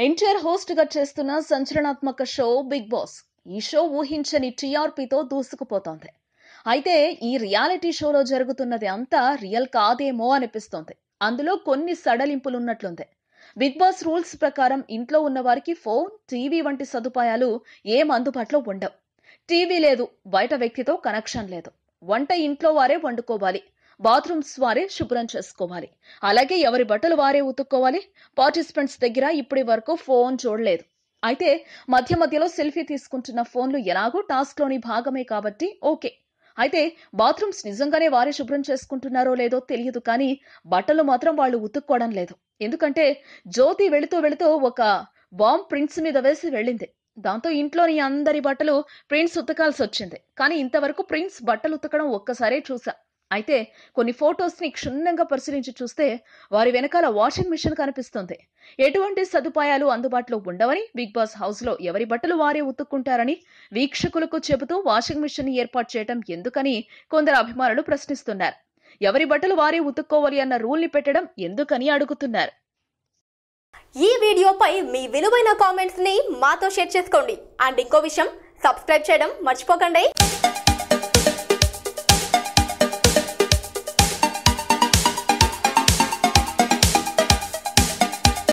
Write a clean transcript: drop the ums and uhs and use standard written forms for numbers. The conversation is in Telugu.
ఎన్టీఆర్ హోస్ట్ గా చేస్తున్న సంచలనాత్మక షో బిగ్ బాస్. ఈ షో ఊహించని టీఆర్పీతో దూసుకుపోతోంది. అయితే ఈ రియాలిటీ షోలో జరుగుతున్నది అంతా రియల్ కాదేమో అనిపిస్తోంది. అందులో కొన్ని సడలింపులున్నట్లుంది. బిగ్ బాస్ రూల్స్ ప్రకారం ఇంట్లో ఉన్న వారికి ఫోన్, టీవీ వంటి సదుపాయాలు ఏం అందుబాటులో ఉండవు. టీవీ లేదు, బయట వ్యక్తితో కనెక్షన్ లేదు. వంట ఇంట్లో వారే వండుకోవాలి. బాత్రూమ్స్ వారే శుభ్రం చేసుకోవాలి. అలాగే ఎవరి బట్టలు వారే ఉతుక్కోవాలి. పార్టిసిపెంట్స్ దగ్గర ఇప్పటి వరకు ఫోన్ చూడలేదు. అయితే మధ్యలో సెల్ఫీ తీసుకుంటున్న ఫోన్లు ఎలాగో టాస్క్ లోని భాగమే కాబట్టి ఓకే. అయితే బాత్రూమ్స్ నిజంగానే వారే శుభ్రం చేసుకుంటున్నారో లేదో తెలియదు, కానీ బట్టలు మాత్రం వాళ్ళు ఉతుక్కోవడం లేదు. ఎందుకంటే జ్యోతి వెళుతూ ఒక బాంబ్ ప్రిన్స్ మీద వేసి వెళ్ళింది. దాంతో ఇంట్లోని అందరి బట్టలు ప్రిన్స్ ఉతకాల్సి వచ్చింది. కానీ ఇంతవరకు ప్రిన్స్ బట్టలు ఉతకడం ఒక్కసారే చూసా. అయితే కొన్ని ఫొటోస్ ని క్షుణ్ణంగా పరిశీలించి చూస్తే వారి వెనకాల వాషింగ్ మిషన్ కనిపిస్తుంది. ఎటువంటి సదుపాయాలు అందుబాటులో ఉండవని, బిగ్ బాస్ హౌస్ లో ఎవరి బట్టలు వారే ఉతుక్కుంటారని వీక్షకులకు చెబుతూ వాషింగ్ మిషన్ ఏర్పాటు చేయడం ఎందుకని కొందరు అభిమానులు ప్రశ్నిస్తున్నారు. ఎవరి బట్టలు వారే ఉతుక్కోవాలి అన్న రూల్ ని పెట్టడం ఎందుకని అడుగుతున్నారు. ఈ వీడియోపై మీ విలువైన కామెంట్స్ ని మాతో షేర్ చేసుకోండి. అండ్ ఇంకో విషయం, సబ్స్క్రైబ్ చేయడం మర్చిపోకండి.